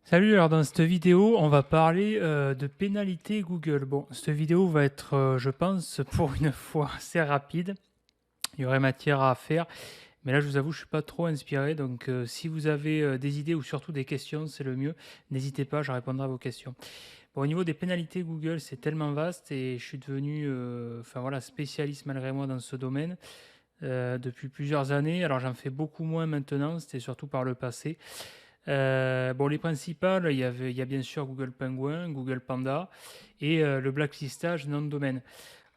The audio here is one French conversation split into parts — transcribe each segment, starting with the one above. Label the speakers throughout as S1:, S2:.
S1: Salut, alors dans cette vidéo, on va parler de pénalité Google. Bon, cette vidéo va être, je pense, pour une fois assez rapide. Il y aurait matière à faire, mais là, je vous avoue, je suis pas trop inspiré. Donc, si vous avez des idées ou surtout des questions, c'est le mieux. N'hésitez pas, je répondrai à vos questions. Bon, au niveau des pénalités Google, c'est tellement vaste et je suis devenu, enfin voilà, spécialiste malgré moi dans ce domaine depuis plusieurs années. Alors, j'en fais beaucoup moins maintenant, c'était surtout par le passé. Bon, les principales, il y a bien sûr Google Penguin, Google Panda et le blacklistage nom de domaine.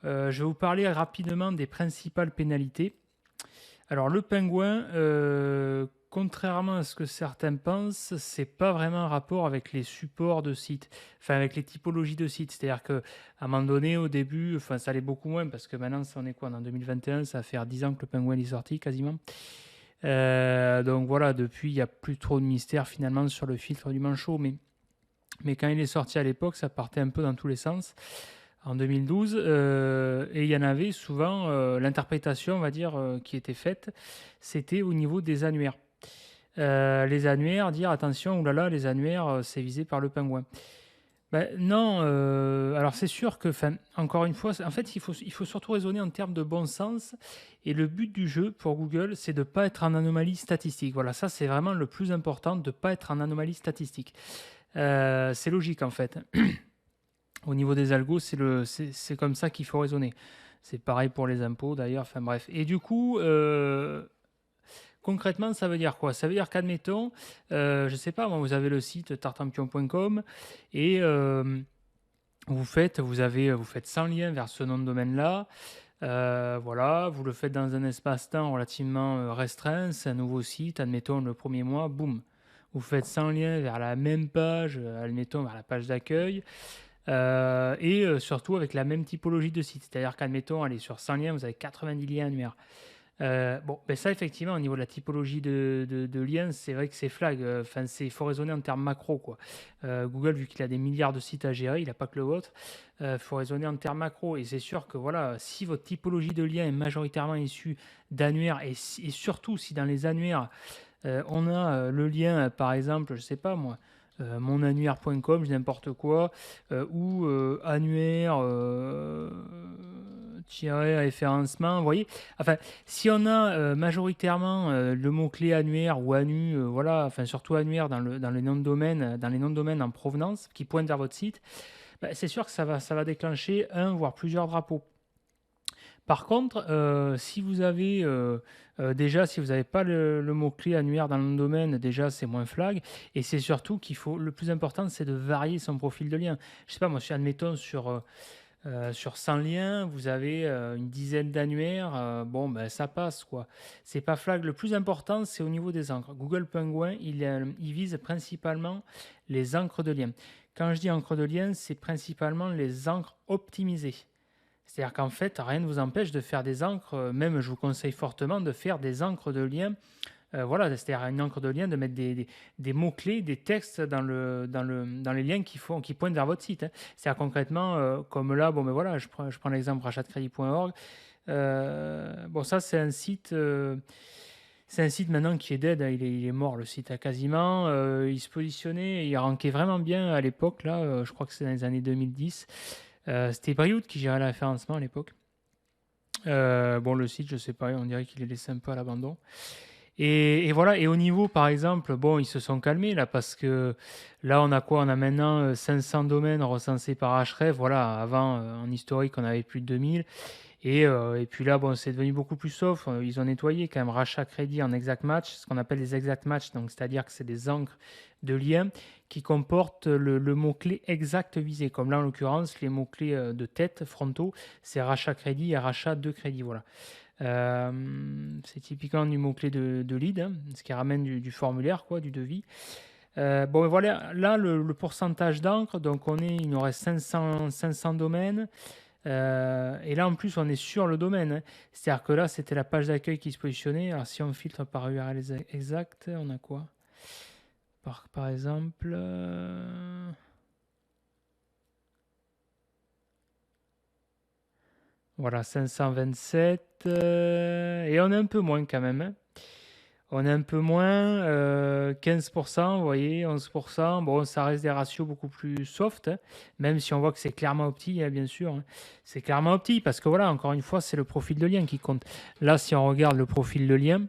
S1: Je vais vous parler rapidement des principales pénalités. Alors, le Penguin, contrairement à ce que certains pensent, c'est pas vraiment un rapport avec les supports de sites, enfin avec les typologies de sites. C'est-à-dire que à un moment donné, au début, enfin ça allait beaucoup moins parce que maintenant, ça en est quoi? En 2021, ça va faire 10 ans que le Penguin est sorti quasiment. Donc voilà, depuis, il n'y a plus trop de mystère finalement sur le filtre du manchot. Mais quand il est sorti à l'époque, ça partait un peu dans tous les sens en 2012. Et il y en avait souvent, l'interprétation, on va dire, qui était faite, c'était au niveau des annuaires. Les annuaires, dire attention, oulala, les annuaires, c'est visé par le pingouin. Ben, non, alors c'est sûr que, encore une fois, en fait, il faut surtout raisonner en termes de bon sens. Et le but du jeu pour Google, c'est de ne pas être en anomalie statistique. Voilà, ça c'est vraiment le plus important, de ne pas être en anomalie statistique. C'est logique en fait. Au niveau des algos, c'est comme ça qu'il faut raisonner. C'est pareil pour les impôts d'ailleurs, enfin bref. Et du coup, concrètement, ça veut dire quoi? Ça veut dire qu'admettons, je sais pas, moi, vous avez le site tartampion.com et vous faites 100 liens vers ce nom de domaine-là. Voilà, vous le faites dans un espace-temps relativement restreint. C'est un nouveau site, admettons le premier mois, boum. Vous faites 100 liens vers la même page, admettons vers la page d'accueil, et surtout avec la même typologie de site. C'est-à-dire qu'admettons, allez, sur 100 liens, vous avez 90 liens annuaires. Bon, ben ça, effectivement, au niveau de la typologie de liens, c'est vrai que c'est flag. Enfin, il faut raisonner en termes macro, quoi. Google, vu qu'il a des milliards de sites à gérer, il n'a pas que le vôtre. Il faut raisonner en termes macro. Et c'est sûr que, voilà, si votre typologie de lien est majoritairement issue d'annuaires, et surtout si dans les annuaires, on a le lien, par exemple, je sais pas moi, monannuaire.com, n'importe quoi, ou annuaire référencement, vous voyez. Enfin, si on a majoritairement le mot-clé annuaire ou annu, voilà, enfin surtout annuaire dans les noms de domaine, dans les noms de domaine en provenance qui pointent vers votre site, bah, c'est sûr que ça va déclencher un voire plusieurs drapeaux. Par contre, si vous avez déjà, si vous n'avez pas le mot-clé annuaire dans le domaine, déjà c'est moins flag. Et c'est surtout qu'il faut, le plus important, c'est de varier son profil de lien. Je sais pas, moi, admettons sur 100 liens, vous avez une dizaine d'annuaires, bon, ben, ça passe, quoi. C'est pas flag. Le plus important, c'est au niveau des encres. Google Penguin, il vise principalement les encres de lien. Quand je dis encres de lien, c'est principalement les encres optimisées. C'est-à-dire qu'en fait, rien ne vous empêche de faire des encres, même je vous conseille fortement de faire des encres de lien. Voilà, c'est-à-dire une encre de lien, de mettre des mots-clés, des textes dans les liens qui pointent vers votre site, hein. C'est-à-dire concrètement, comme là, bon, mais voilà, je prends l'exemple rachatdecrédit.org. Bon, ça, c'est un site maintenant qui est dead, hein. Il est mort, le site, quasiment. Il se positionnait, il rankait vraiment bien à l'époque, là, je crois que c'est dans les années 2010. C'était Brioude qui gérait le référencement à l'époque. Bon, le site, je sais pas, on dirait qu'il est laissé un peu à l'abandon. Et voilà, et au niveau, par exemple, bon, ils se sont calmés là, parce que là, on a quoi? On a maintenant 500 domaines recensés par Href. Voilà, avant, en historique, on avait plus de 2000. Et puis là, bon, c'est devenu beaucoup plus soft. Ils ont nettoyé quand même rachat crédit en exact match, ce qu'on appelle les exact match. Donc, c'est-à-dire que c'est des encres de liens qui comportent le mot-clé exact visé. Comme là, en l'occurrence, les mots-clés de tête frontaux, c'est rachat crédit et rachat de crédit. Voilà. C'est typiquement du mot-clé de lead, hein, ce qui ramène du formulaire, quoi, du devis. Bon, voilà, là, le pourcentage d'encre, donc il nous reste 500 domaines. Et là, en plus, on est sur le domaine, hein. C'est-à-dire que là, c'était la page d'accueil qui se positionnait. Alors, si on filtre par URL exact, on a quoi? Par exemple, voilà, 527. Et on est un peu moins quand même, hein. On est un peu moins, 15%, vous voyez, 11%. Bon, ça reste des ratios beaucoup plus soft, hein, même si on voit que c'est clairement opti, hein, bien sûr, hein. C'est clairement opti parce que voilà, encore une fois, c'est le profil de lien qui compte. Là, si on regarde le profil de lien,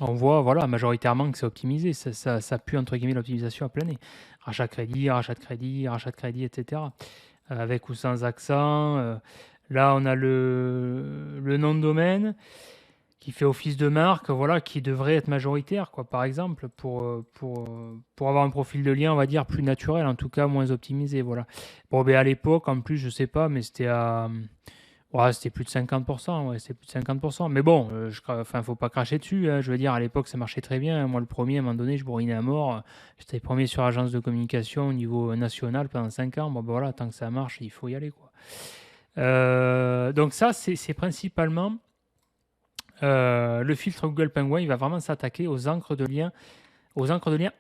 S1: on voit voilà, majoritairement que c'est optimisé. Ça pue, entre guillemets, l'optimisation à plein nez. Rachat de crédit, rachat de crédit, rachat de crédit, etc. Avec ou sans accent. Là, on a le nom de domaine qui fait office de marque, voilà, qui devrait être majoritaire, quoi, par exemple, pour avoir un profil de lien, on va dire, plus naturel, en tout cas moins optimisé, voilà. Bon, ben à l'époque, en plus, je sais pas, mais c'était à... Ouais, c'était plus de 50%, ouais, c'était plus de 50%. Mais bon, enfin, faut pas cracher dessus, hein. Je veux dire, à l'époque, ça marchait très bien. Moi, le premier, à un moment donné, je bourrinais à mort. J'étais premier sur agence de communication au niveau national pendant 5 ans. Bon, ben voilà, tant que ça marche, il faut y aller, quoi. Donc ça, c'est principalement le filtre Google Penguin. Il va vraiment s'attaquer aux encres de liens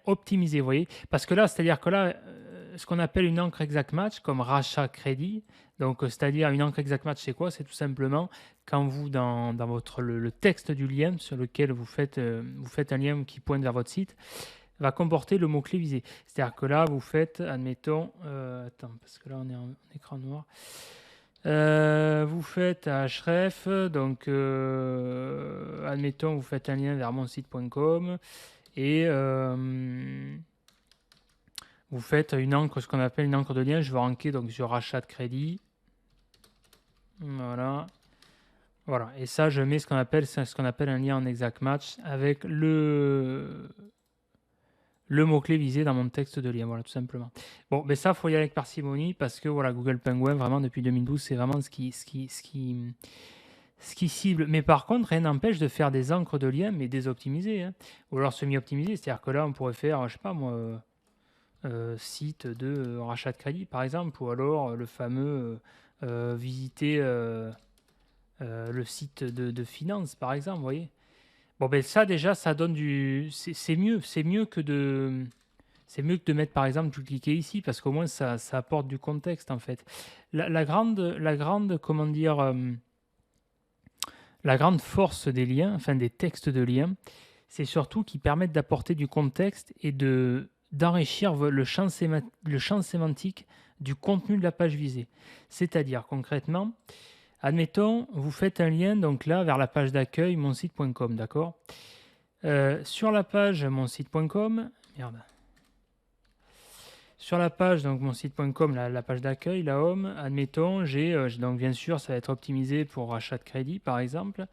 S1: optimisées, vous voyez. Parce que là, c'est-à-dire que là, ce qu'on appelle une encre exact match, comme rachat crédit, donc c'est-à-dire une encre exact match, c'est quoi? C'est tout simplement quand vous, dans votre, le texte du lien sur lequel vous faites un lien qui pointe vers votre site, va comporter le mot-clé visé. C'est-à-dire que là, vous faites, admettons, attends, parce que là, on est en écran noir. Vous faites un href, donc admettons, vous faites un lien vers mon site.com et vous faites une encre, ce qu'on appelle une encre de lien. Je vais ranker donc sur rachat de crédit. Voilà. Voilà. Et ça, je mets ce qu'on appelle un lien en exact match avec le mot-clé visé dans mon texte de lien. Voilà, tout simplement. Bon, mais ça, il faut y aller avec parcimonie parce que voilà, Google Penguin, vraiment, depuis 2012, c'est vraiment ce qui cible. Mais par contre, rien n'empêche de faire des encres de lien, mais désoptimisées, hein. Ou alors semi-optimisées. C'est-à-dire que là, on pourrait faire, je sais pas moi, site de rachat de crédit, par exemple, ou alors le fameux visiter le site de finance, par exemple, vous voyez. Bon, ben ça, déjà, ça donne du... C'est mieux que de... C'est mieux que de mettre, par exemple, du cliquer ici, parce qu'au moins, ça apporte du contexte, en fait. Comment dire... la grande force des liens, enfin des textes de liens, c'est surtout qu'ils permettent d'apporter du contexte et d'enrichir le champ sémantique du contenu de la page visée. C'est-à-dire, concrètement, admettons, vous faites un lien donc là vers la page d'accueil monsite.com, d'accord. Sur la page monsite.com, merde. Sur la page donc monsite.com, la page d'accueil, la home, admettons, donc bien sûr ça va être optimisé pour achat de crédit par exemple.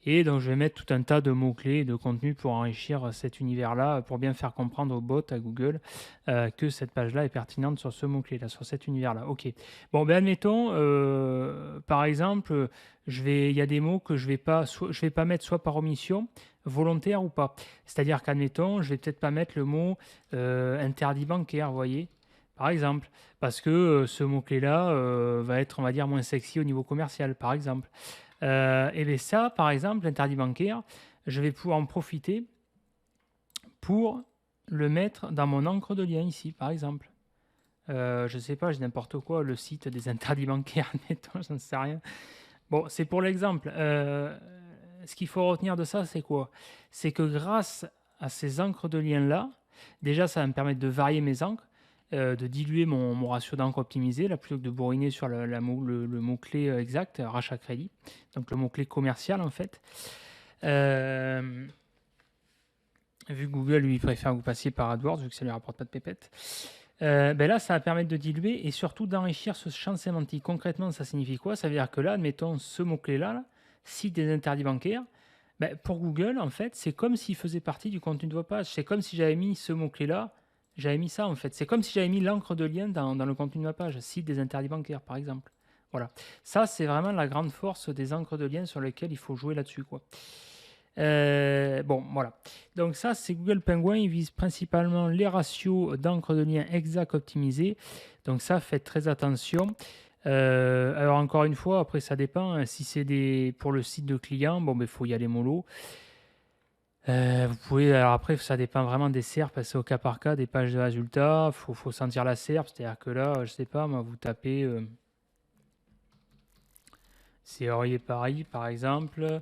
S1: Et donc, je vais mettre tout un tas de mots-clés et de contenus pour enrichir cet univers-là, pour bien faire comprendre au bot, à Google, que cette page-là est pertinente sur ce mot-clé-là, sur cet univers-là. OK. Bon, ben admettons, par exemple, il y a des mots que je vais pas mettre soit par omission, volontaire ou pas. C'est-à-dire qu'admettons, je vais peut-être pas mettre le mot interdit bancaire, vous voyez, par exemple, parce que ce mot-clé-là va être, on va dire, moins sexy au niveau commercial, par exemple. Et bien ça, par exemple, l'interdit bancaire, je vais pouvoir en profiter pour le mettre dans mon encre de lien ici, par exemple. Je ne sais pas, j'ai n'importe quoi, le site des interdits bancaires, admettons, j'en sais rien. Bon, c'est pour l'exemple. Ce qu'il faut retenir de ça, c'est quoi? C'est que grâce à ces encres de lien-là, déjà, ça va me permettre de varier mes encres, de diluer mon ratio d'encre optimisé, là, plutôt que de bourriner sur le mot-clé exact, rachat crédit, donc le mot-clé commercial, en fait. Vu que Google, lui, préfère que vous passiez par AdWords, vu que ça ne lui rapporte pas de pépettes. Ben là, ça va permettre de diluer et surtout d'enrichir ce champ sémantique. Concrètement, ça signifie quoi? Ça veut dire que là, admettons ce mot-clé-là, site des interdits bancaires, ben, pour Google, en fait, c'est comme s'il faisait partie du contenu de vos pages. C'est comme si j'avais mis ce mot-clé-là, j'avais mis ça, en fait. C'est comme si j'avais mis l'encre de lien dans le contenu de ma page, site des interdits bancaires, par exemple. Voilà. Ça, c'est vraiment la grande force des encres de lien sur lesquelles il faut jouer là-dessus, quoi. Bon, voilà. Donc ça, c'est Google Penguin. Il vise principalement les ratios d'encre de lien exact optimisés. Donc ça, faites très attention. Alors encore une fois, après ça dépend, hein. Si c'est pour le site de client, bon, il faut y aller mollo. Vous pouvez, alors après, ça dépend vraiment des SERPs, parce que c'est au cas par cas, des pages de résultats. Faut sentir la SERP, c'est-à-dire que là, je sais pas, moi, vous tapez c'est Aurier Paris, par exemple.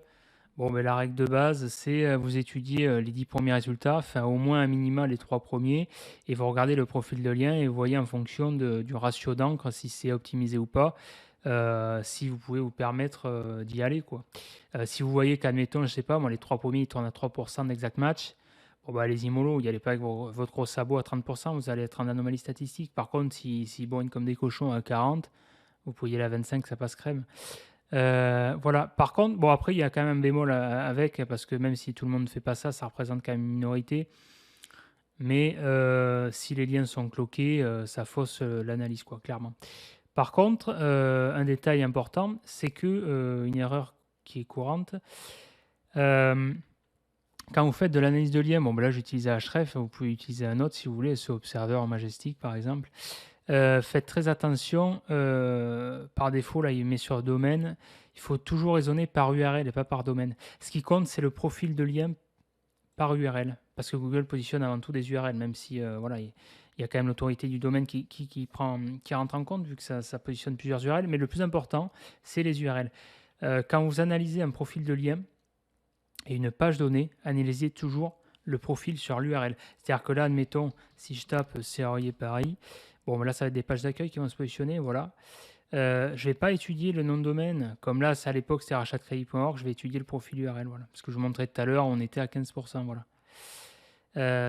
S1: Bon, ben, la règle de base, c'est vous étudiez les 10 premiers résultats, enfin au moins un minima les 3 premiers, et vous regardez le profil de lien et vous voyez en fonction du ratio d'encre si c'est optimisé ou pas, si vous pouvez vous permettre d'y aller, quoi. Si vous voyez qu'admettons, je sais pas, moi les 3 premiers ils tournent à 3% d'exact match, bon, bah, allez-y mollo, n'y allez pas avec votre gros sabot à 30%, vous allez être en anomalie statistique. Par contre, si bourrine comme des cochons à 40, vous pouvez y aller à 25, ça passe crème. Voilà. Par contre, bon, après, il y a quand même un bémol avec, parce que même si tout le monde ne fait pas ça, ça représente quand même une minorité. Mais si les liens sont cloqués, ça fausse l'analyse, quoi, clairement. Par contre, un détail important, c'est que une erreur qui est courante, euh, quand vous faites de l'analyse de liens, bon, ben là j'utilise Href, vous pouvez utiliser un autre si vous voulez, ce Observer Majestic par exemple. Faites très attention, par défaut, là il met sur domaine, il faut toujours raisonner par URL et pas par domaine. Ce qui compte, c'est le profil de lien par URL, parce que Google positionne avant tout des URL, même si voilà, il y a quand même l'autorité du domaine qui rentre en compte, vu que ça positionne plusieurs URL, mais le plus important, c'est les URL. Quand vous analysez un profil de lien et une page donnée, analysez toujours le profil sur l'URL. C'est-à-dire que là, admettons, si je tape Serrier Paris, bon, là, ça va être des pages d'accueil qui vont se positionner, voilà. Je ne vais pas étudier le nom de domaine, comme là, c'est à l'époque, c'était rachatcredit.org, je vais étudier le profil URL, voilà. Parce que je vous montrais tout à l'heure, on était à 15%, voilà.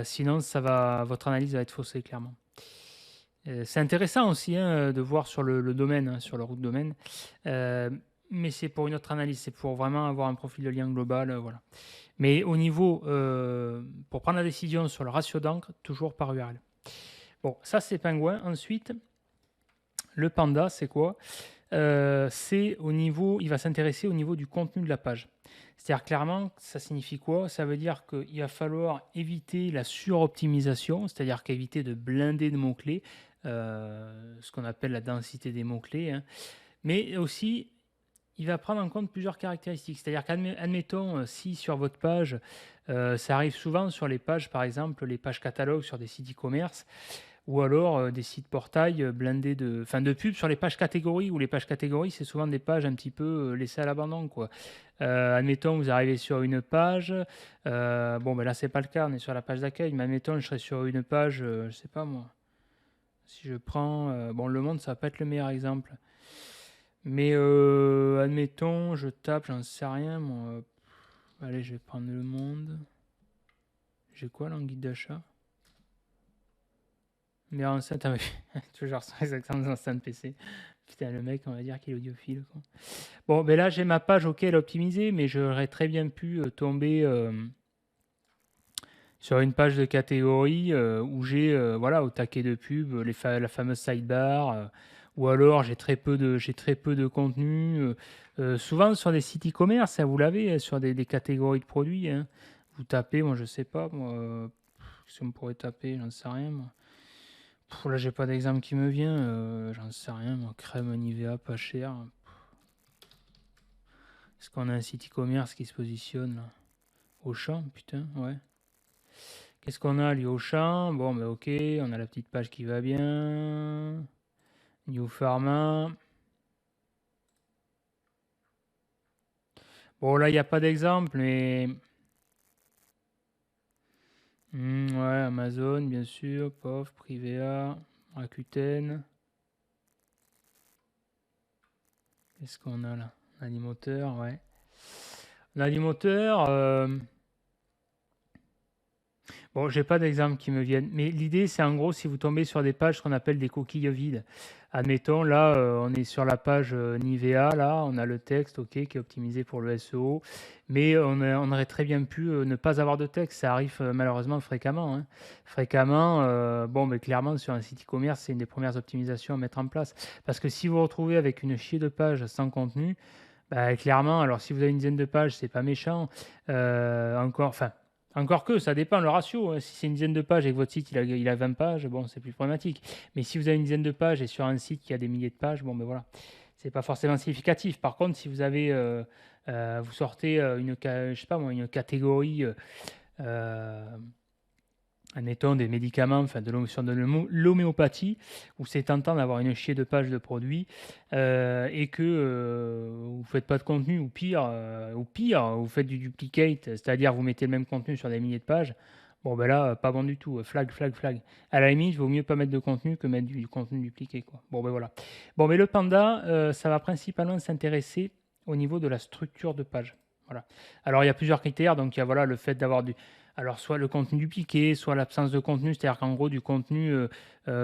S1: Sinon, votre analyse va être faussée, clairement. C'est intéressant aussi de voir sur le domaine, hein, sur le route domaine. Mais c'est pour une autre analyse, c'est pour vraiment avoir un profil de lien global, voilà. Mais au niveau, pour prendre la décision sur le ratio d'encre, toujours par URL. Bon, ça c'est Penguin. Ensuite, le Panda, c'est quoi? C'est au niveau, il va s'intéresser au niveau du contenu de la page. C'est-à-dire clairement, ça signifie quoi? Ça veut dire qu'il va falloir éviter la suroptimisation, c'est-à-dire qu'éviter de blinder de mots-clés, ce qu'on appelle la densité des mots-clés, hein. Mais aussi, il va prendre en compte plusieurs caractéristiques. C'est-à-dire qu'admettons, si sur votre page, ça arrive souvent sur les pages, par exemple, les pages catalogues sur des sites e-commerce, ou alors des sites portail blindés de pubs sur les pages catégories, où les pages catégories, c'est souvent des pages un petit peu laissées à l'abandon, quoi. Admettons, vous arrivez sur une page, bon, ben là, c'est pas le cas, on est sur la page d'accueil, mais admettons, je serais sur une page, je sais pas moi, si je prends, bon, Le Monde, ça va pas être le meilleur exemple, mais admettons, je tape, j'en sais rien, moi, allez, je vais prendre Le Monde, j'ai quoi là en guide d'achat? Mais enceinte, ah oui, toujours sans les accents d'enceinte PC. Putain, le mec, on va dire qu'il est audiophile, quoi. Bon, ben là, j'ai ma page, ok, elle est optimisée, mais j'aurais très bien pu tomber sur une page de catégorie où j'ai, voilà, au taquet de pub, la fameuse sidebar, ou alors j'ai très peu de contenu. Souvent sur des sites e-commerce, hein, vous l'avez, hein, sur des catégories de produits, hein. Vous tapez, moi, je sais pas, moi, qu'est-ce qu'on pourrait taper, j'en sais rien, moi. Là, j'ai pas d'exemple qui me vient. J'en sais rien, moi. Crème Nivea, pas cher. Est-ce qu'on a un site e-commerce qui se positionne là? Auchan, putain, ouais. Qu'est-ce qu'on a, lui, Auchan? Bon, bah ok, on a la petite page qui va bien. New Pharma. Bon, là, il n'y a pas d'exemple, mais. Ouais, Amazon, bien sûr. POF, Privea, Rakuten. Qu'est-ce qu'on a là? L'animateur, ouais. L'animateur. Bon, j'ai pas d'exemple qui me viennent, mais l'idée, c'est en gros, si vous tombez sur des pages qu'on appelle des coquilles vides. Admettons, là, on est sur la page Nivea, là, on a le texte, ok, qui est optimisé pour le SEO, mais on aurait très bien pu ne pas avoir de texte. Ça arrive malheureusement fréquemment, hein. Fréquemment, bon, mais clairement, sur un site e-commerce, c'est une des premières optimisations à mettre en place. Parce que si vous vous retrouvez avec une chier de pages sans contenu, bah, clairement, alors si vous avez une dizaine de pages, c'est pas méchant. Enfin, encore que, ça dépend le ratio, hein. Si c'est une dizaine de pages et que votre site il a 20 pages, bon, c'est plus problématique. Mais si vous avez une dizaine de pages et sur un site qui a des milliers de pages, bon, ben voilà, c'est pas forcément significatif. Par contre, si vous avez, vous sortez je sais pas moi, une catégorie, euh, admettons des médicaments, enfin sur de l'homéopathie, où c'est tentant d'avoir une chier de pages de produits et que vous faites pas de contenu, ou pire, vous faites du duplicate, c'est-à-dire vous mettez le même contenu sur des milliers de pages. Bon ben là, pas bon du tout, flag, flag, flag. À la limite, il vaut mieux pas mettre de contenu que mettre du contenu dupliqué, quoi. Bon ben voilà. Bon, mais le Panda, ça va principalement s'intéresser au niveau de la structure de page. Voilà. Alors il y a plusieurs critères, donc il y a voilà le fait d'avoir du alors, soit le contenu dupliqué, soit l'absence de contenu, c'est-à-dire qu'en gros, du contenu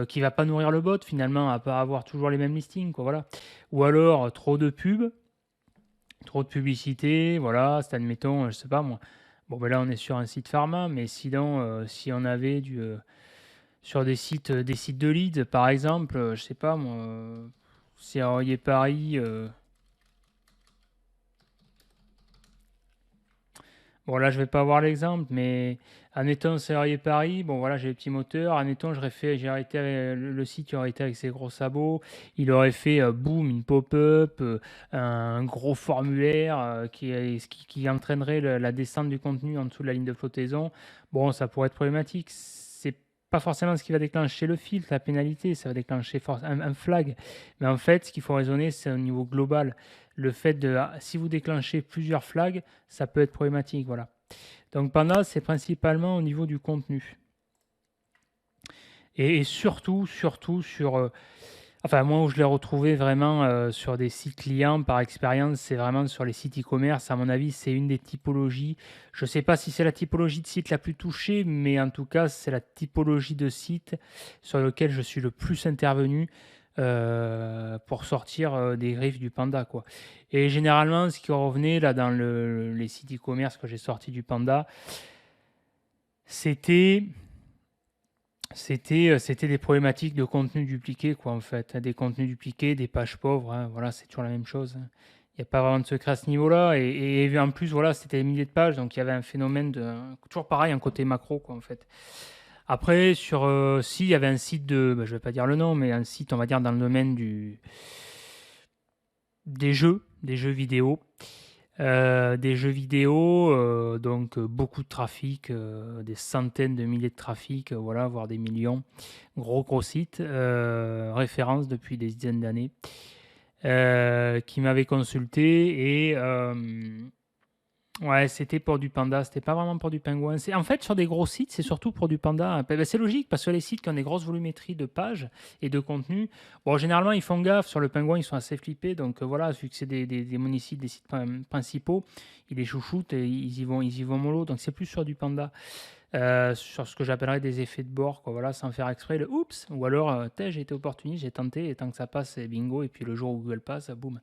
S1: qui va pas nourrir le bot, finalement, à pas avoir toujours les mêmes listings, quoi, voilà. Ou alors, trop de pubs, trop de publicité, voilà, c'est admettons, je sais pas moi. Bon, ben là, on est sur un site pharma, mais sinon, si on avait sur des sites de leads, par exemple, je sais pas moi, Serrurier Paris, bon, là, je vais pas avoir l'exemple, mais admettons, Serrurier Paris, bon, voilà, j'ai les petits moteurs. Admettons, j'ai arrêté le site, il aurait été avec ses gros sabots. Il aurait fait, boum, une pop-up, un gros formulaire qui entraînerait la descente du contenu en dessous de la ligne de flottaison. Bon, ça pourrait être problématique. C'est pas forcément ce qui va déclencher le filtre, la pénalité, ça va déclencher un flag. Mais en fait, ce qu'il faut raisonner, c'est au niveau global. Le fait de, si vous déclenchez plusieurs flags, ça peut être problématique. Voilà. Donc Panda, c'est principalement au niveau du contenu. Et surtout sur... enfin, moi, où je l'ai retrouvé vraiment sur des sites clients par expérience, c'est vraiment sur les sites e-commerce. À mon avis, c'est une des typologies. Je ne sais pas si c'est la typologie de site la plus touchée, mais en tout cas, c'est la typologie de site sur lequel je suis le plus intervenu pour sortir des griffes du Panda, quoi. Et généralement, ce qui revenait là dans les sites e-commerce que j'ai sortis du Panda, c'était c'était des problématiques de contenu dupliqué, quoi, en fait. Des contenus dupliqués, des pages pauvres, hein, voilà, c'est toujours la même chose, hein. Il n'y a pas vraiment de secret à ce niveau-là. Et en plus, voilà, c'était des milliers de pages, donc il y avait un phénomène de... Toujours pareil, un côté macro, quoi, en fait. Après, si, il y avait un site je ne vais pas dire le nom, mais un site, on va dire, dans le domaine des jeux vidéo. Donc beaucoup de trafic, des centaines de milliers de trafic, voilà, voire des millions. Gros site, référence depuis des dizaines d'années, qui m'avait consulté et ouais, c'était pour du panda, c'était pas vraiment pour du pingouin. En fait, sur des gros sites, c'est surtout pour du panda. Ben, c'est logique, parce que les sites qui ont des grosses volumétries de pages et de contenu, bon, généralement, ils font gaffe. Sur le pingouin, ils sont assez flippés. Donc voilà, vu que c'est des monisites, des sites principaux, ils les chouchoutent et ils y vont mollo. Donc c'est plus sur du panda, sur ce que j'appellerais des effets de bord, quoi, voilà, sans faire exprès, le oups, ou alors, j'ai été opportuniste, j'ai tenté, et tant que ça passe, c'est bingo, et puis le jour où Google passe, boum.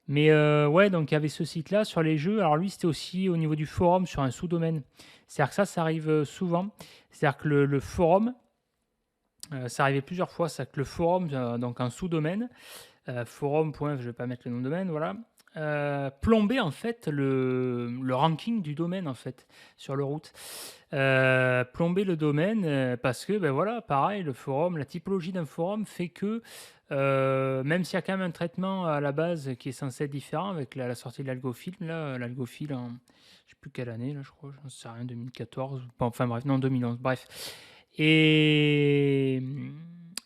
S1: Mais ouais, donc il y avait ce site-là sur les jeux. Alors lui, c'était aussi au niveau du forum sur un sous-domaine. C'est-à-dire que ça arrive souvent. C'est-à-dire que le forum, ça arrivait plusieurs fois. C'est-à-dire que le forum, donc un sous-domaine, forum. Je ne vais pas mettre le nom de domaine, voilà, plomber en fait le ranking du domaine en fait sur le route. Plomber le domaine parce que ben voilà, pareil, le forum, la typologie d'un forum fait que même s'il y a quand même un traitement à la base qui est censé être différent avec la sortie de l'algofilm, là, l'algofil en je sais plus quelle année, là, je crois, j'en sais rien, 2014, enfin bref, non, 2011, bref. Et,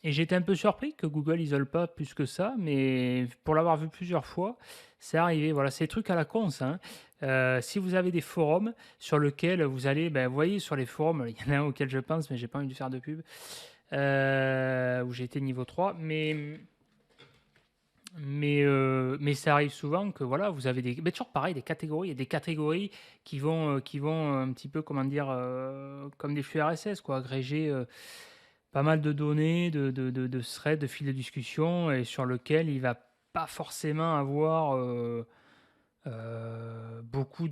S1: et j'étais un peu surpris que Google isole pas plus que ça, mais pour l'avoir vu plusieurs fois, c'est arrivé. Voilà, c'est des trucs à la con, ça, hein. Si vous avez des forums sur lesquels vous allez, ben, vous voyez sur les forums, il y en a un auquel je pense, mais j'ai pas envie de faire de pub, où j'ai été niveau 3, mais ça arrive souvent que voilà, vous avez mais toujours pareil, des catégories, il y a des catégories qui vont un petit peu, comment dire, comme des flux RSS, quoi, agréger pas mal de données, de threads, de fils de discussion, et sur lequel il va pas forcément avoir beaucoup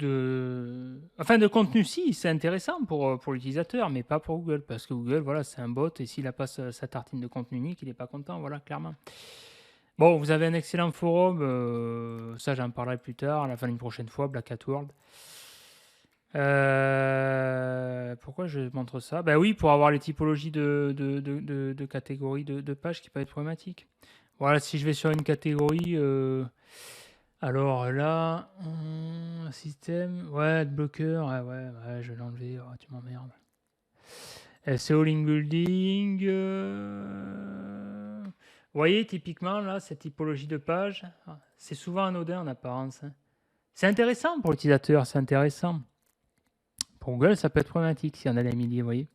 S1: enfin, de contenu. Si, c'est intéressant pour l'utilisateur, mais pas pour Google, parce que Google, voilà, c'est un bot, et s'il n'a pas sa tartine de contenu unique, il n'est pas content, voilà, clairement. Bon, vous avez un excellent forum, ça j'en parlerai plus tard, à la fin d'une prochaine fois, Black Hat World. Pourquoi je montre ça? Ben oui, pour avoir les typologies de catégories de pages qui peuvent être problématiques. Voilà, si je vais sur une catégorie, alors là, système, ouais, bloqueur, ouais, je vais l'enlever, oh, tu m'emmerdes. SEO Link Building. Vous voyez, typiquement, là, cette typologie de page, c'est souvent anodin en apparence, hein. C'est intéressant pour l'utilisateur, c'est intéressant. Pour Google, ça peut être problématique si on a les milliers, vous voyez.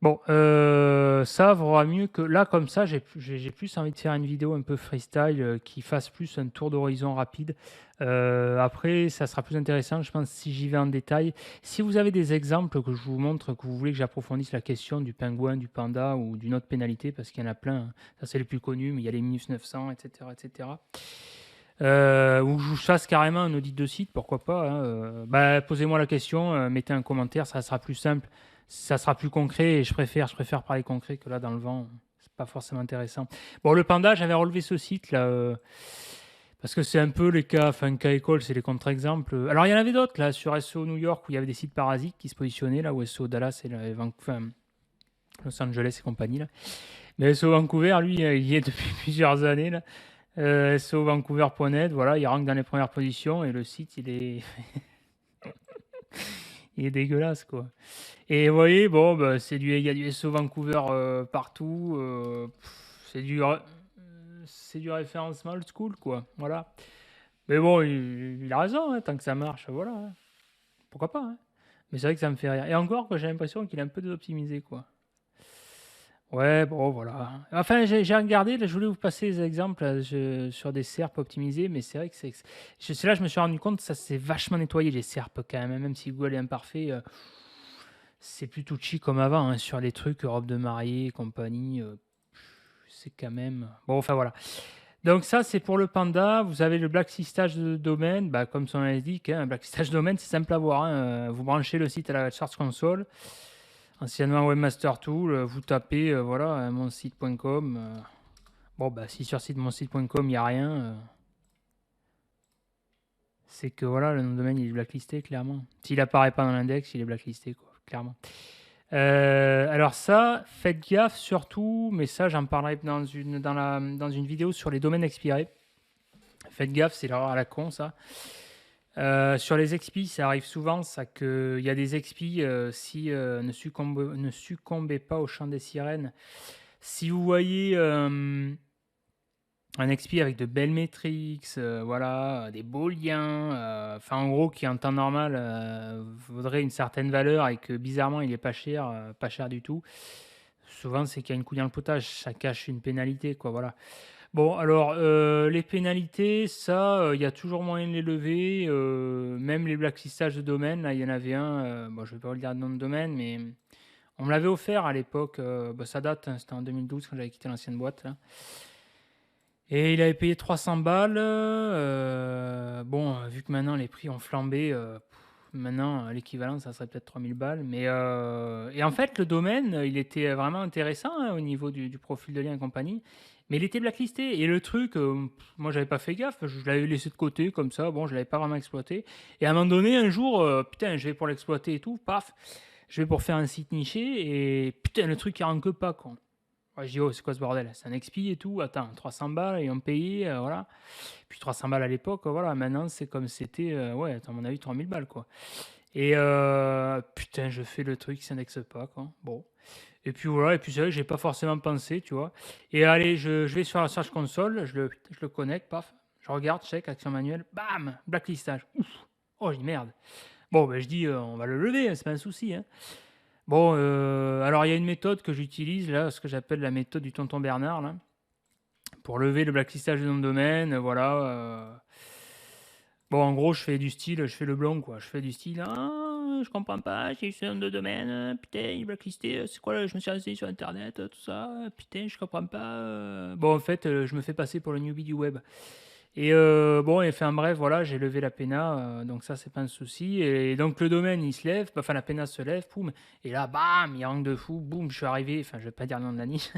S1: Bon, ça vaudra mieux que là, comme ça, j'ai plus envie de faire une vidéo un peu freestyle qui fasse plus un tour d'horizon rapide. Après, ça sera plus intéressant, je pense, si j'y vais en détail. Si vous avez des exemples que je vous montre, que vous voulez que j'approfondisse la question du pingouin, du panda ou d'une autre pénalité, parce qu'il y en a plein, hein. Ça c'est les plus connus, mais il y a les minus 900, etc., etc. Ou je vous fasse carrément un audit de site, pourquoi pas, hein. Posez-moi la question, mettez un commentaire, ça sera plus simple, ça sera plus concret, et je préfère parler concret que là dans le vent, c'est pas forcément intéressant. Bon, le panda, j'avais relevé ce site là, parce que c'est un peu les cas, enfin, cas école, c'est les contre-exemples. Alors, il y en avait d'autres là, sur SEO New York, où il y avait des sites parasites qui se positionnaient là, ou SEO Dallas et enfin, Los Angeles et compagnie là. Mais SEO Vancouver, lui, il y est depuis plusieurs années là. SEOvancouver.net, voilà, il rank dans les premières positions et le site, il est dégueulasse, quoi. Et vous voyez, bon, il y a du SEO Vancouver partout. C'est du référencement old school, quoi. Voilà. Mais bon, il a raison, hein, tant que ça marche, voilà, hein. Pourquoi pas, hein. Mais c'est vrai que ça me fait rire. Et encore, j'ai l'impression qu'il est un peu désoptimisé, quoi. Ouais, bon, voilà. Enfin, j'ai regardé, là, je voulais vous passer des exemples sur des SERP optimisés, mais c'est vrai que c'est là je me suis rendu compte que ça s'est vachement nettoyé, les SERP, quand même, hein. Même si Google est imparfait, c'est plus touchy comme avant, hein, sur les trucs Europe de mariée et compagnie, c'est quand même... Bon, enfin, voilà. Donc ça, c'est pour le panda. Vous avez le blacklistage de domaine, comme son nom l'indique, hein, un blacklistage de domaine, c'est simple à voir, hein. Vous branchez le site à la Search Console, anciennement Webmaster Tool, vous tapez, voilà, monsite.com. Si sur site monsite.com, il n'y a rien, c'est que voilà, le nom de domaine, il est blacklisté, clairement. S'il apparaît pas dans l'index, il est blacklisté, quoi, clairement. Alors ça, faites gaffe surtout, mais ça, j'en parlerai dans une vidéo sur les domaines expirés. Faites gaffe, c'est l'erreur à la con, ça. Sur les expis, ça arrive souvent, ça qu'il y a des expis, si ne succombez pas au chant des sirènes. Si vous voyez un expi avec de belles métriques, voilà, des beaux liens, enfin en gros qui en temps normal vaudrait une certaine valeur et que bizarrement il est pas cher du tout. Souvent c'est qu'il y a une couille dans le potage, ça cache une pénalité, quoi, voilà. Bon, alors, les pénalités, ça, il y a toujours moyen de les lever, même les blacklistages de domaine, là, il y en avait un, je vais pas vous le dire le nom de domaine, mais on me l'avait offert à l'époque, ça date, hein, c'était en 2012 quand j'avais quitté l'ancienne boîte, là. Et il avait payé 300 balles, vu que maintenant les prix ont flambé, maintenant l'équivalent, ça serait peut-être 3000 balles, mais et en fait, le domaine, il était vraiment intéressant, hein, au niveau du profil de lien et compagnie. Mais il était blacklisté. Et le truc, moi, j'avais pas fait gaffe. Je l'avais laissé de côté, comme ça. Bon, je l'avais pas vraiment exploité. Et à un moment donné, un jour, putain, je vais pour l'exploiter et tout. Paf, je vais pour faire un site niché. Et putain, le truc, il ranque pas, quoi. Ouais, je dis, oh, c'est quoi ce bordel? C'est un expi et tout. Attends, 300 balles, et on payait, voilà. Puis 300 balles à l'époque, voilà. Maintenant, c'est comme c'était, ouais, à mon avis, 3000 balles, quoi. Et putain, je fais le truc, il s'indexe pas, quoi. Bon. Et puis voilà, et puis c'est vrai que j'ai pas forcément pensé, tu vois. Et allez, je vais sur la Search Console, je le connecte, paf, je regarde, check, action manuelle, bam, blacklistage. Ouf, oh, je dis merde. Bon, je dis, on va le lever, hein, c'est pas un souci, hein. Bon, alors il y a une méthode que j'utilise, là, ce que j'appelle la méthode du tonton Bernard, là, pour lever le blacklistage de nom de domaine, voilà. Bon, en gros, je fais du style, je fais le blanc, quoi. Je fais du style, je comprends pas, j'ai eu ce nom de domaine, putain, il est blacklisté, c'est quoi là, je me suis renseigné sur internet, tout ça, putain, je comprends pas. Bon, en fait, je me fais passer pour le newbie du web. Et bon, et enfin bref, voilà, j'ai levé la PENA, donc ça, c'est pas un souci. Et donc le domaine, il se lève, enfin la PENA se lève, poum, et là, bam, il rank de fou, boum, je suis arrivé, enfin, je vais pas dire le nom de la niche.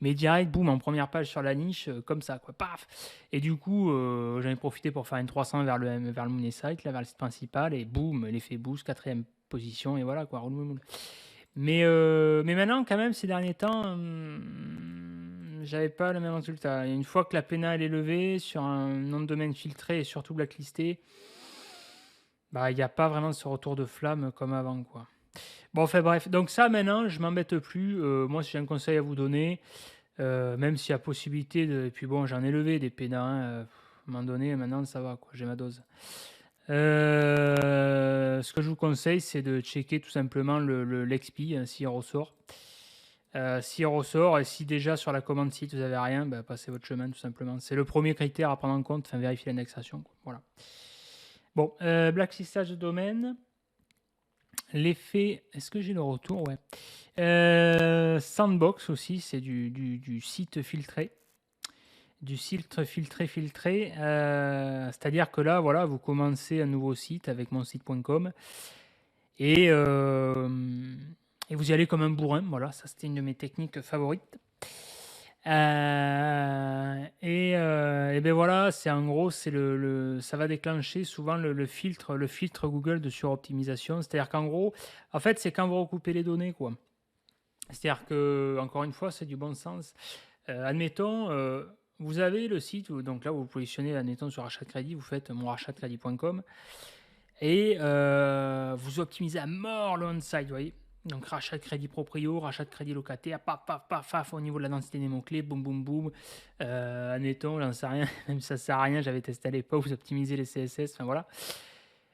S1: Mais direct, boum, en première page sur la niche, comme ça, quoi, paf. Et du coup, j'en ai profité pour faire une 300 vers le Money Site, là, vers le site principal, et boum, l'effet boost, quatrième position, et voilà, quoi, roule, roule, roule. Mais maintenant, quand même, ces derniers temps, j'avais pas le même résultat. Et une fois que la PENA elle est levée sur un nom de domaine filtré et surtout blacklisté, il n'y a pas vraiment ce retour de flamme comme avant, quoi. Bon, enfin bref, donc ça maintenant, je m'embête plus. Moi, si j'ai un conseil à vous donner, même s'il y a possibilité de. Et puis bon, j'en ai levé des pénats, hein, à un moment donné, maintenant ça va, quoi, j'ai ma dose. Ce que je vous conseille, c'est de checker tout simplement l'XP, hein, s'il ressort. S'il ressort, et si déjà sur la commande site vous avez rien, bah, passez votre chemin tout simplement. C'est le premier critère à prendre en compte, enfin vérifier l'indexation, quoi. Voilà. Bon, blacklistage de domaine. L'effet, est-ce que j'ai le retour? Ouais. Sandbox aussi, c'est du site filtré. Du site filtré. C'est-à-dire que là, voilà, vous commencez un nouveau site avec monsite.com et, et vous y allez comme un bourrin. Voilà, ça c'était une de mes techniques favorites. Et ben voilà, c'est en gros, c'est ça va déclencher souvent le filtre Google de suroptimisation. C'est-à-dire qu'en gros, en fait, c'est quand vous recoupez les données, quoi. C'est-à-dire que, encore une fois, c'est du bon sens. Admettons, vous avez le site, donc là, vous positionnez, admettons, sur rachat de crédit, vous faites monrachatdecrédit.com et vous optimisez à mort le on-site, vous voyez. Donc rachat de crédit proprio, rachat de crédit locataire, paf, paf, paf, paf, au niveau de la densité des mots-clés, boum, boum, boum. Admettons, j'en sais rien, même si ça sert à rien, j'avais testé à l'époque, vous optimisez les CSS, enfin voilà.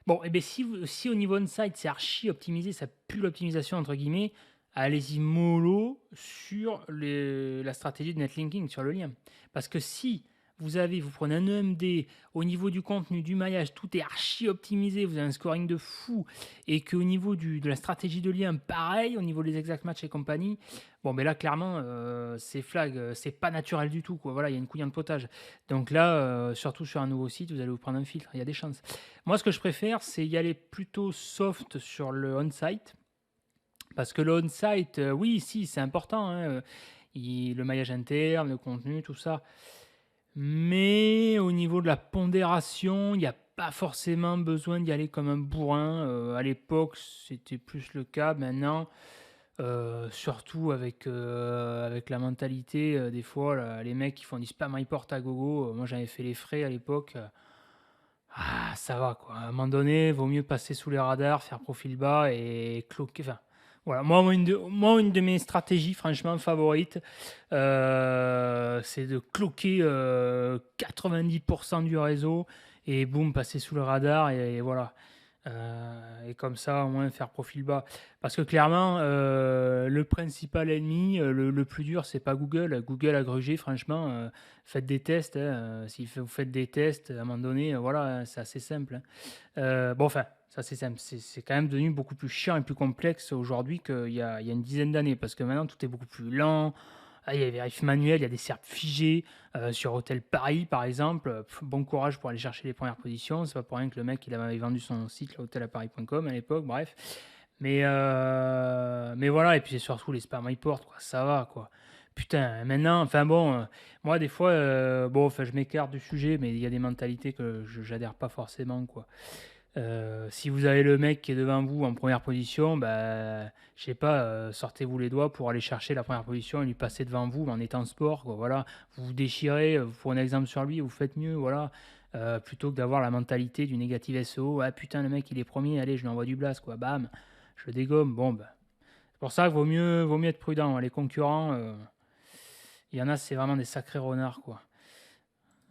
S1: Bon, et bien si au niveau on-site, c'est archi optimisé, ça pue l'optimisation, entre guillemets, allez-y mollo sur la stratégie de netlinking, sur le lien. Parce que si vous prenez un EMD, au niveau du contenu, du maillage, tout est archi optimisé, vous avez un scoring de fou, et qu'au niveau de la stratégie de lien, pareil, au niveau des exact match et compagnie, bon, mais là, clairement, c'est flag, c'est pas naturel du tout, quoi. Voilà, il y a une couille de potage. Donc là, surtout sur un nouveau site, vous allez vous prendre un filtre, il y a des chances. Moi, ce que je préfère, c'est y aller plutôt soft sur le on-site. Parce que le on-site, oui, si, c'est important, hein, le maillage interne, le contenu, tout ça. Mais au niveau de la pondération, il n'y a pas forcément besoin d'y aller comme un bourrin. À l'époque, c'était plus le cas. Maintenant, surtout avec la mentalité, des fois, là, les mecs qui font du spam report à gogo. Moi, j'avais fait les frais à l'époque. Ça va, quoi. À un moment donné, vaut mieux passer sous les radars, faire profil bas et cloquer. Enfin, voilà. Une de mes stratégies, franchement, favorites, c'est de cloquer 90% du réseau et boum, passer sous le radar et voilà. Et comme ça, au moins, faire profil bas. Parce que clairement, le principal ennemi, le plus dur, c'est pas Google. Google a grugé, franchement. Faites des tests, hein, si vous faites des tests, à un moment donné, voilà, hein, c'est assez simple, hein. Bon, enfin, ça c'est simple. C'est quand même devenu beaucoup plus chiant et plus complexe aujourd'hui qu'il y a une dizaine d'années. Parce que maintenant, tout est beaucoup plus lent. Il y a des vérifs manuels, il y a des SERP figés. Sur Hôtel Paris, par exemple, bon courage pour aller chercher les premières positions. C'est pas pour rien que le mec, il avait vendu son site, hôtelaparis.com à l'époque, bref. Mais voilà, et puis c'est surtout les spam reports, quoi. Ça va, quoi. Putain, maintenant, enfin bon, moi des fois, bon, enfin je m'écarte du sujet, mais il y a des mentalités que j'adhère pas forcément, quoi. Si vous avez le mec qui est devant vous en première position, bah, je sais pas, sortez-vous les doigts pour aller chercher la première position et lui passer devant vous en étant sport, quoi, voilà. Vous vous déchirez, vous prenez un exemple sur lui, vous faites mieux, voilà. Plutôt que d'avoir la mentalité du négatif SEO, ah putain, le mec il est premier, allez, je lui envoie du blast, quoi, bam, je le dégomme, bon, bah. C'est pour ça qu'il vaut mieux être prudent, hein. Les concurrents, il y en a, c'est vraiment des sacrés renards, quoi,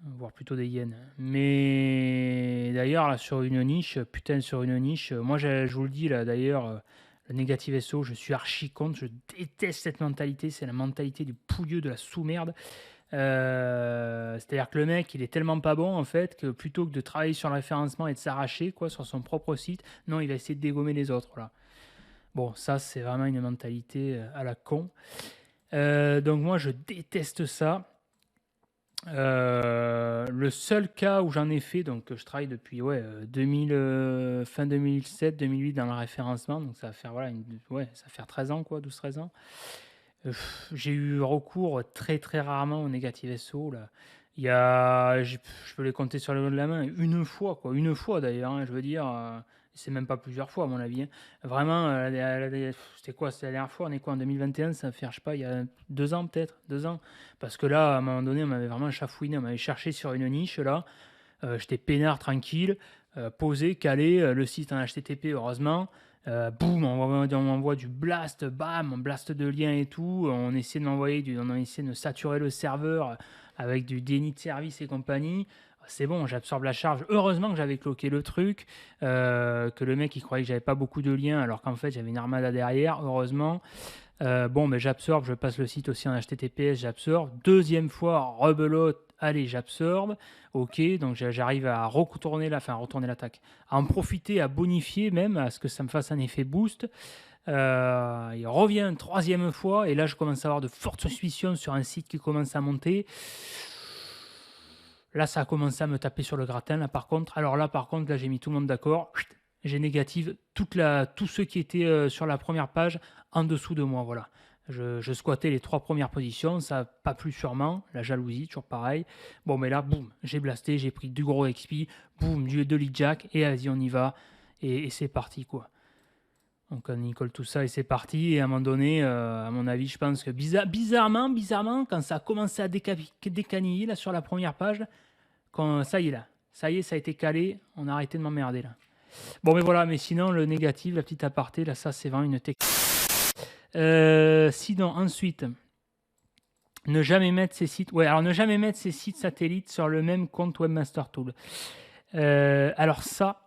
S1: voire plutôt des hyènes. Mais d'ailleurs, là, sur une niche, putain, sur une niche, moi, je vous le dis, là, d'ailleurs, le négatif SEO, je suis archi contre, je déteste cette mentalité, c'est la mentalité du pouilleux de la sous-merde. C'est-à-dire que le mec, il est tellement pas bon, en fait, que plutôt que de travailler sur le référencement et de s'arracher, quoi, sur son propre site, non, il va essayer de dégommer les autres, là. Bon, ça, c'est vraiment une mentalité à la con. Donc moi, je déteste ça. Le seul cas où j'en ai fait, donc je travaille depuis 2000, fin 2007-2008 dans le référencement, donc ça va faire, voilà, ça va faire 13 ans, quoi, 12-13 ans. J'ai eu recours très très rarement au négatif SEO, là. Je peux les compter sur le doigt de la main, une fois, quoi, une fois d'ailleurs, hein, je veux dire, c'est même pas plusieurs fois à mon avis, hein. Vraiment, c'était quoi? C'était la dernière fois, on est quoi en 2021, ça va faire, je sais pas, il y a 2 ans peut-être, 2 ans. Parce que là, à un moment donné, on m'avait vraiment chafouiné, on m'avait cherché sur une niche, là. J'étais peinard, tranquille, posé, calé, le site en HTTP, heureusement. Boum, on m'envoie du blast, bam, on blast de liens et tout. On essaie de saturer le serveur avec du déni de service et compagnie. C'est bon, j'absorbe la charge. Heureusement que j'avais cloqué le truc, que le mec il croyait que j'avais pas beaucoup de liens alors qu'en fait j'avais une armada derrière, heureusement. Bon, mais j'absorbe, je passe le site aussi en HTTPS, j'absorbe. Deuxième fois, rebelote, allez, j'absorbe. Ok, donc j'arrive à retourner l'attaque, à en profiter, à bonifier même, à ce que ça me fasse un effet boost. Il revient une troisième fois, et là je commence à avoir de fortes suspicions sur un site qui commence à monter. Là, ça a commencé à me taper sur le gratin, là par contre. Alors là, par contre, là j'ai mis tout le monde d'accord. J'ai négative tous ceux qui étaient sur la première page en dessous de moi, voilà. Je squattais les 3 premières positions, ça n'a pas plu sûrement, la jalousie, toujours pareil. Bon, mais là, boum, j'ai blasté, j'ai pris du gros XP, boum, de lead jack, et vas-y, on y va, et c'est parti, quoi. Donc on y colle tout ça, et c'est parti, et à un moment donné, à mon avis, je pense que bizarrement, quand ça a commencé à décaniller, là, sur la première page, quand, ça y est, là, ça y est, ça a été calé, on a arrêté de m'emmerder, là. Bon, mais voilà, mais sinon, le négatif, la petite aparté, là, ça, c'est vraiment une technique. Sinon, ensuite, ne jamais mettre ses sites. Ouais, alors ne jamais mettre ses sites satellites sur le même compte Webmaster Tool. Alors ça,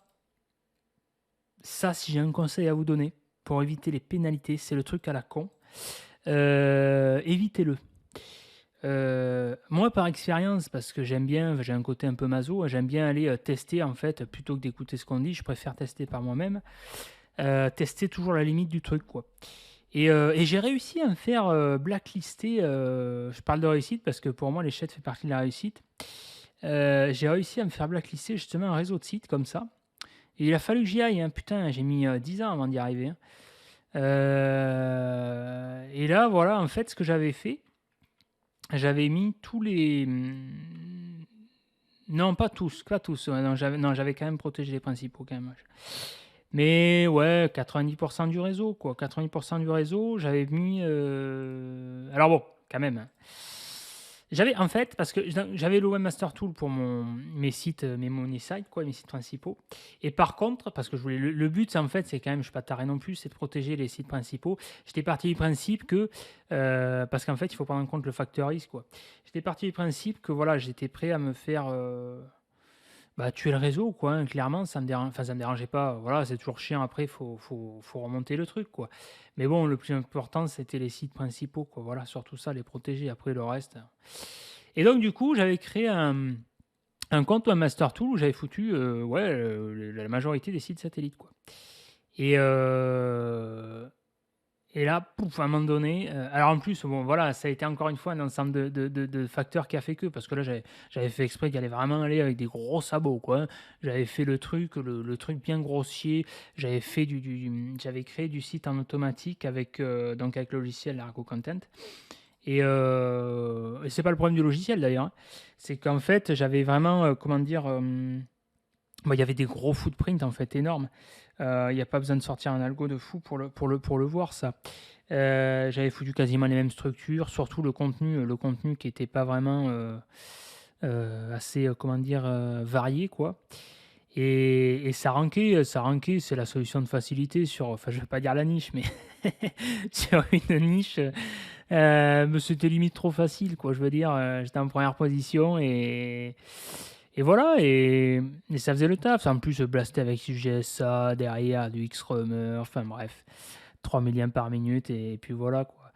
S1: si j'ai un conseil à vous donner pour éviter les pénalités, c'est le truc à la con. Évitez-le. Moi, par expérience, parce que j'aime bien, j'ai un côté un peu maso, j'aime bien aller tester en fait, plutôt que d'écouter ce qu'on dit, je préfère tester par moi-même. Tester toujours la limite du truc, quoi. Et j'ai réussi à me faire blacklister. Je parle de réussite parce que pour moi, l'échec fait partie de la réussite. J'ai réussi à me faire blacklister justement un réseau de sites comme ça. Et il a fallu que j'y aille, hein. Putain, j'ai mis 10 ans avant d'y arriver, hein. Et là, voilà, en fait, ce que j'avais fait, j'avais mis tous les. Non, pas tous, pas tous. Ouais, non, j'avais quand même protégé les principaux quand même. Mais ouais, 90% du réseau, quoi. 90% du réseau, j'avais mis. Alors bon, quand même, hein. J'avais, en fait, parce que j'avais le Webmaster Tool pour mes sites, mes money sites, quoi, mes sites principaux. Et par contre, parce que je voulais, le but, en fait, c'est quand même, je ne suis pas taré non plus, c'est de protéger les sites principaux. J'étais parti du principe que, parce qu'en fait, il faut prendre en compte le facteur risque, quoi. J'étais parti du principe que, voilà, j'étais prêt à me faire. Bah, tuer le réseau, quoi, hein, clairement, ça me dérangeait pas. Voilà, c'est toujours chiant après, faut remonter le truc, quoi. Mais bon, le plus important, c'était les sites principaux, quoi. Voilà, surtout ça, les protéger. Après, le reste. Et donc, du coup, j'avais créé un compte Webmaster Tool où j'avais foutu ouais, la majorité des sites satellites, quoi. Et, et là, pouf, à un moment donné, alors en plus, bon, voilà, ça a été encore une fois un ensemble de facteurs qui a fait que, parce que là, j'avais fait exprès d'y aller vraiment aller avec des gros sabots, quoi, hein. J'avais fait le truc, le truc bien grossier. J'avais créé du site en automatique donc avec le logiciel Largo Content. Et c'est pas le problème du logiciel d'ailleurs, hein. C'est qu'en fait, j'avais vraiment, comment dire, bah, il y avait des gros footprints en fait énormes. Il n'y a pas besoin de sortir un algo de fou pour le voir, ça. J'avais foutu quasiment les mêmes structures, surtout le contenu qui n'était pas vraiment assez, comment dire, varié, quoi. Et ça rankait, c'est la solution de facilité sur, enfin, je vais pas dire la niche, mais sur une niche, mais c'était limite trop facile, quoi. Je veux dire, j'étais en première position et voilà, et ça faisait le taf. En plus, je blastais avec du GSA derrière, du Xrummer, enfin bref, 3 millions par minute, et puis voilà, quoi.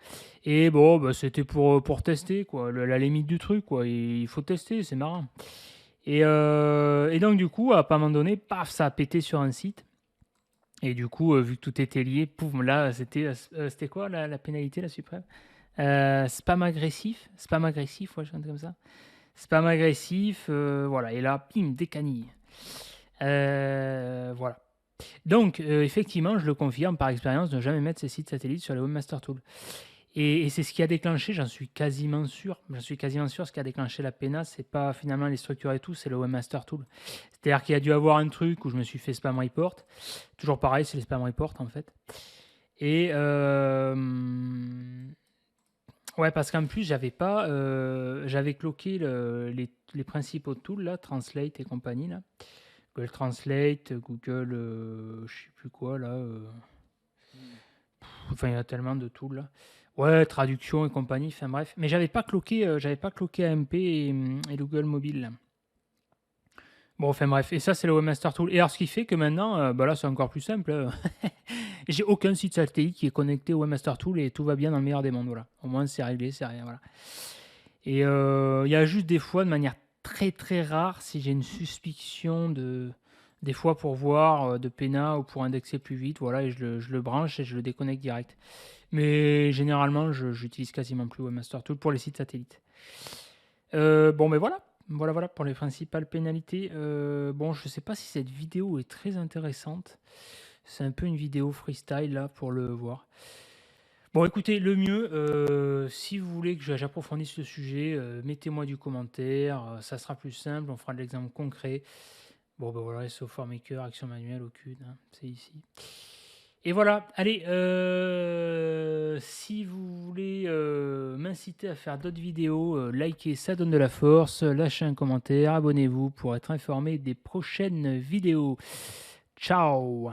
S1: Et bon, bah, c'était pour tester, quoi, la limite du truc, quoi. Il faut tester, c'est marrant. Et donc, du coup, à un moment donné, paf, ça a pété sur un site. Et du coup, vu que tout était lié, pouf, là, c'était quoi la pénalité, la suprême? Spam agressif, ouais, je comme ça. Spam agressif, voilà. Et là, pim, décanille. Voilà. Donc, effectivement, je le confirme par expérience, ne jamais mettre ces sites satellites sur les Webmaster Tools. Et c'est ce qui a déclenché, j'en suis quasiment sûr, ce qui a déclenché la PENA, c'est pas finalement les structures et tout, c'est le Webmaster Tool. C'est-à-dire qu'il y a dû avoir un truc où je me suis fait spam report. Toujours pareil, c'est les spam reports en fait. Et ouais, parce qu'en plus, j'avais cloqué les principaux tools là, Translate et compagnie là. Google Translate, Google, je sais plus quoi là. enfin, il y a tellement de tools là. Ouais, traduction et compagnie, enfin bref. Mais j'avais pas cloqué AMP et Google Mobile, là. Bon, enfin bref, et ça c'est le Webmaster Tool. Et alors ce qui fait que maintenant, bah là c'est encore plus simple. J'ai aucun site satellite qui est connecté au Webmaster Tool et tout va bien dans le meilleur des mondes. Voilà. Au moins c'est réglé, c'est rien. Voilà. Et il y a juste des fois, de manière très très rare, si j'ai une suspicion des fois pour voir de Pena ou pour indexer plus vite, voilà, et je le branche et je le déconnecte direct. Mais généralement, j'utilise quasiment plus Webmaster Tool pour les sites satellites. Bon, mais voilà. Voilà pour les principales pénalités. Bon, je sais pas si cette vidéo est très intéressante. C'est un peu une vidéo freestyle là pour le voir. Bon, écoutez, le mieux, si vous voulez que j'approfondisse le sujet, mettez-moi du commentaire, ça sera plus simple, on fera de l'exemple concret. Bon, ben voilà, Software Maker, Action Manuelle, aucune, hein, c'est ici. Et voilà, allez, si vous voulez m'inciter à faire d'autres vidéos, likez, ça donne de la force, lâchez un commentaire, abonnez-vous pour être informé des prochaines vidéos. Ciao!